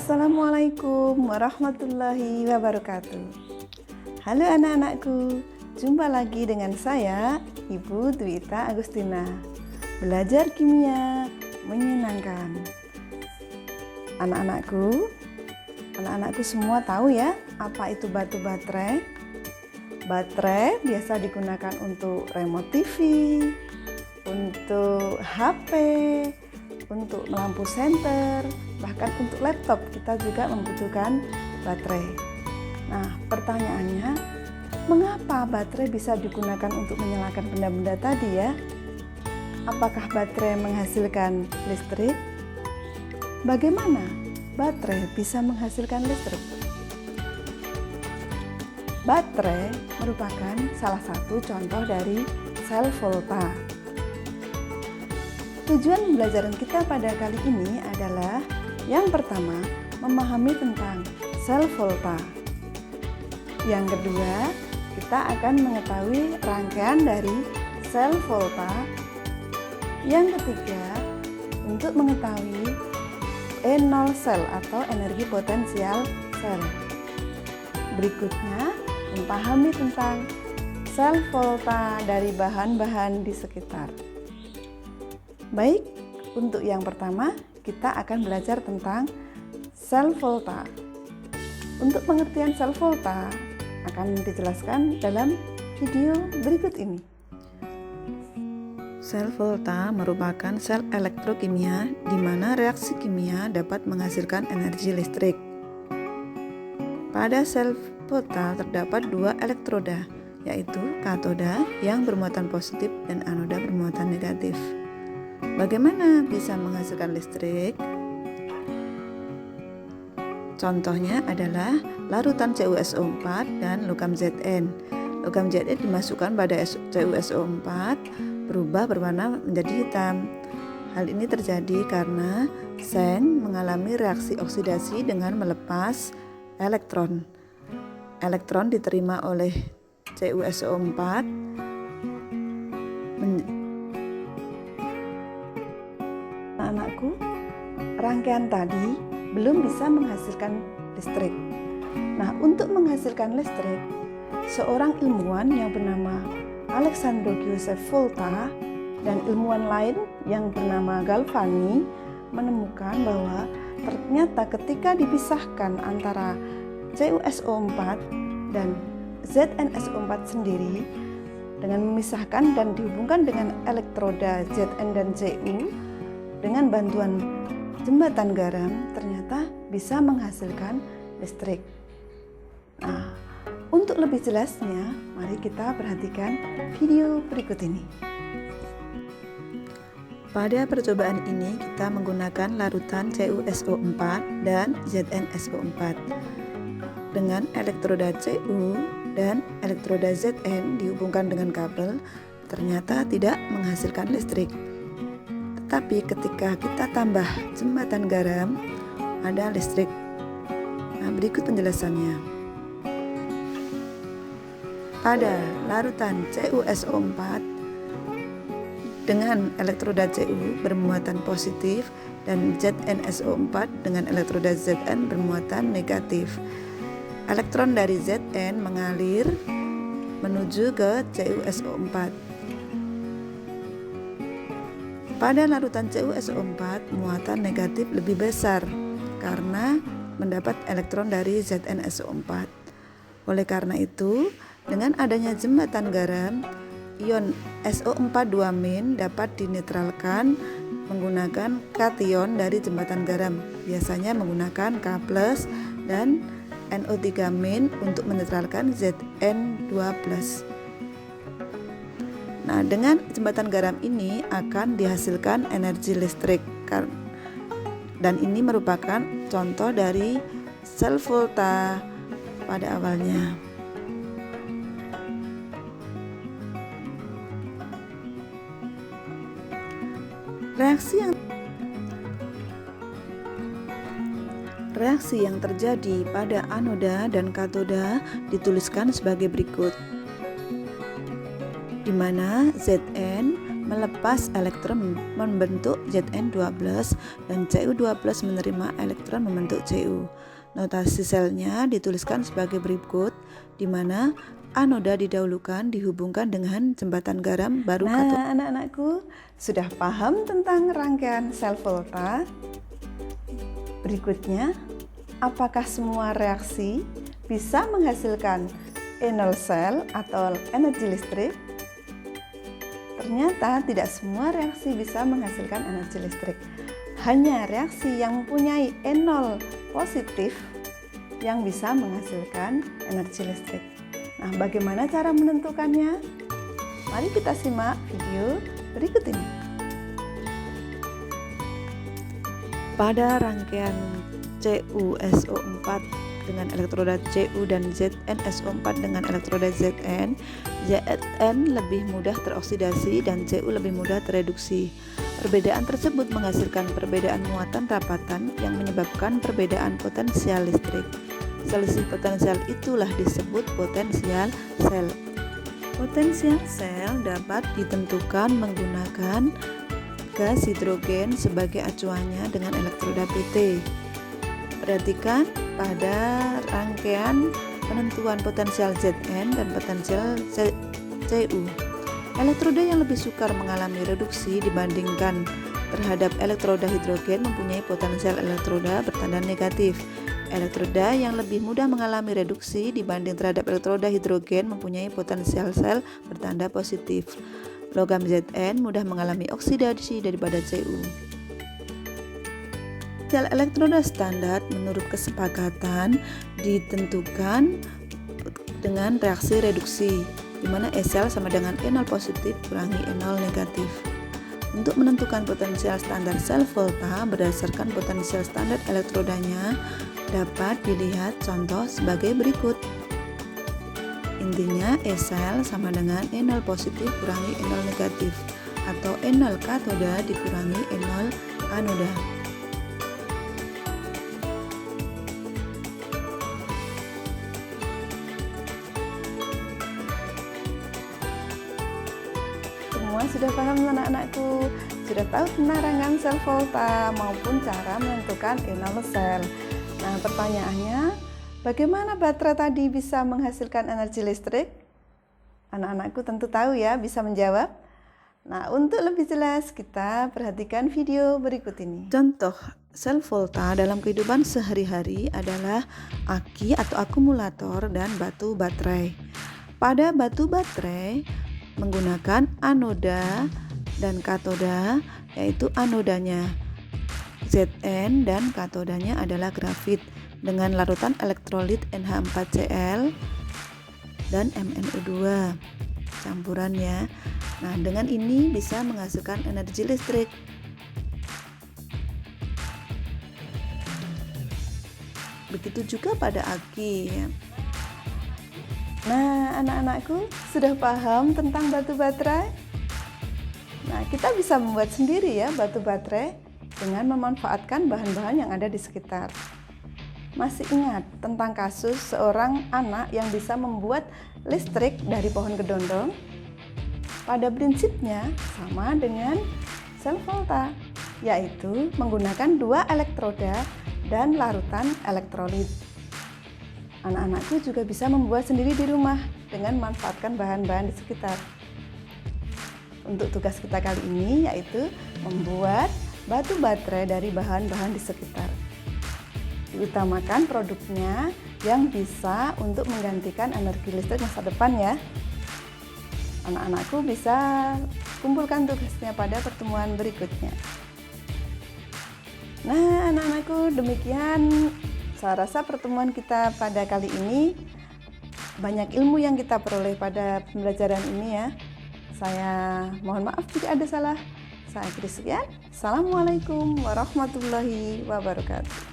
Assalamualaikum warahmatullahi wabarakatuh. Halo anak-anakku, jumpa lagi dengan saya, Ibu Dwita Agustina. Belajar kimia menyenangkan. Anak-anakku semua tahu ya, apa itu batu baterai? Baterai biasa digunakan untuk remote TV, untuk HP, untuk lampu senter, bahkan untuk laptop kita juga membutuhkan baterai. Nah, pertanyaannya, mengapa baterai bisa digunakan untuk menyalakan benda-benda tadi ya? Apakah baterai menghasilkan listrik? Bagaimana baterai bisa menghasilkan listrik? Baterai merupakan salah satu contoh dari sel volta. Tujuan pembelajaran kita pada kali ini adalah yang pertama, memahami tentang sel volta. Yang kedua, kita akan mengetahui rangkaian dari sel volta. Yang ketiga, untuk mengetahui E0 sel atau energi potensial sel. Berikutnya, memahami tentang sel volta dari bahan-bahan di sekitar. Baik, untuk yang pertama kita akan belajar tentang sel volta. Untuk pengertian sel volta akan dijelaskan dalam video berikut ini. Sel volta merupakan sel elektrokimia di mana reaksi kimia dapat menghasilkan energi listrik. Pada sel volta terdapat dua elektroda, yaitu katoda yang bermuatan positif dan anoda bermuatan negatif. Bagaimana bisa menghasilkan listrik? Contohnya adalah larutan CuSO4 dan logam Zn. Logam Zn dimasukkan pada CuSO4 berubah berwarna menjadi hitam. Hal ini terjadi karena seng mengalami reaksi oksidasi dengan melepas elektron. Elektron diterima oleh CuSO4 Anakku, rangkaian tadi belum bisa menghasilkan listrik. Nah, untuk menghasilkan listrik, seorang ilmuwan yang bernama Alexander Joseph Volta dan ilmuwan lain yang bernama Galvani menemukan bahwa ternyata ketika dipisahkan antara CuSO4 dan ZnSO4 sendiri dengan memisahkan dan dihubungkan dengan elektroda Zn dan Cu dengan bantuan jembatan garam ternyata bisa menghasilkan listrik. Nah, untuk lebih jelasnya, mari kita perhatikan video berikut ini. Pada percobaan ini kita menggunakan larutan CuSO4 dan ZnSO4 dengan elektroda Cu dan elektroda Zn dihubungkan dengan kabel, ternyata tidak menghasilkan listrik. Tapi ketika kita tambah jembatan garam, ada listrik. Nah, berikut penjelasannya. Pada larutan CuSO4 dengan elektroda Cu bermuatan positif dan ZnSO4 dengan elektroda Zn bermuatan negatif. Elektron dari Zn mengalir menuju ke CuSO4. Pada larutan CuSO4, muatan negatif lebih besar karena mendapat elektron dari ZnSO4. Oleh karena itu, dengan adanya jembatan garam, ion SO4 2- dapat dinetralkan menggunakan kation dari jembatan garam, biasanya menggunakan K+ dan NO3- untuk menetralkan Zn2+. Nah, dengan jembatan garam ini akan dihasilkan energi listrik dan ini merupakan contoh dari sel volta pada awalnya. Reaksi yang terjadi pada anoda dan katoda dituliskan sebagai berikut, di mana Zn melepas elektron membentuk Zn2+, dan Cu2+ menerima elektron membentuk Cu. Notasi selnya dituliskan sebagai berikut, di mana anoda didahulukan dihubungkan dengan jembatan garam baru katode. Nah, anak-anakku sudah paham tentang rangkaian sel volta? Berikutnya, apakah semua reaksi bisa menghasilkan enol sel atau energi listrik? Ternyata tidak semua reaksi bisa menghasilkan energi listrik. Hanya reaksi yang mempunyai enol positif yang bisa menghasilkan energi listrik. Nah, bagaimana cara menentukannya? Mari kita simak video berikut ini. Pada rangkaian CuSO4 dengan elektroda Cu dan ZnSO4 dengan elektroda Zn, Zn lebih mudah teroksidasi dan Cu lebih mudah tereduksi. Perbedaan tersebut menghasilkan perbedaan muatan rapatan yang menyebabkan perbedaan potensial listrik. Selisih potensial itulah disebut potensial sel. Potensial sel dapat ditentukan menggunakan gas hidrogen sebagai acuannya dengan elektroda PT. Perhatikan pada rangkaian penentuan potensial Zn dan potensial Cu. Elektroda yang lebih sukar mengalami reduksi dibandingkan terhadap elektroda hidrogen mempunyai potensial elektroda bertanda negatif. Elektroda yang lebih mudah mengalami reduksi dibanding terhadap elektroda hidrogen mempunyai potensial sel bertanda positif. Logam Zn mudah mengalami oksidasi daripada Cu. Potensial elektroda standar menurut kesepakatan ditentukan dengan reaksi reduksi, di mana E-sel sama dengan E0 positif kurangi E0 negatif. Untuk menentukan potensial standar sel volta berdasarkan potensial standar elektrodanya dapat dilihat contoh sebagai berikut. Intinya E-sel sama dengan E0 positif kurangi E0 negatif, atau E0 katoda dikurangi E0 anoda. Semua sudah paham anak-anakku? Sudah tahu penerangan sel volta maupun cara menentukan enol sel. Nah, pertanyaannya, bagaimana baterai tadi bisa menghasilkan energi listrik? Anak-anakku tentu tahu ya, bisa menjawab. Nah, untuk lebih jelas kita perhatikan video berikut ini. Contoh sel volta dalam kehidupan sehari-hari adalah aki atau akumulator dan batu baterai. Pada batu baterai menggunakan anoda dan katoda, yaitu anodanya Zn dan katodanya adalah grafit dengan larutan elektrolit NH4Cl dan MnO2 campurannya. Nah, dengan ini bisa menghasilkan energi listrik. Begitu juga pada aki ya. Nah, anak-anakku sudah paham tentang batu baterai? Nah, kita bisa membuat sendiri ya batu baterai dengan memanfaatkan bahan-bahan yang ada di sekitar. Masih ingat tentang kasus seorang anak yang bisa membuat listrik dari pohon kedondong? Pada prinsipnya sama dengan sel volta, yaitu menggunakan 2 elektroda dan larutan elektrolit. Anak-anakku juga bisa membuat sendiri di rumah dengan memanfaatkan bahan-bahan di sekitar. Untuk tugas kita kali ini yaitu membuat batu baterai dari bahan-bahan di sekitar. Diutamakan produknya yang bisa untuk menggantikan energi listrik masa depan ya. Anak-anakku bisa kumpulkan tugasnya pada pertemuan berikutnya. Nah, anak-anakku, demikian saya rasa pertemuan kita pada kali ini banyak ilmu yang kita peroleh pada pembelajaran ini ya. Saya mohon maaf jika ada salah. Saya akhiri sekian. Assalamualaikum warahmatullahi wabarakatuh.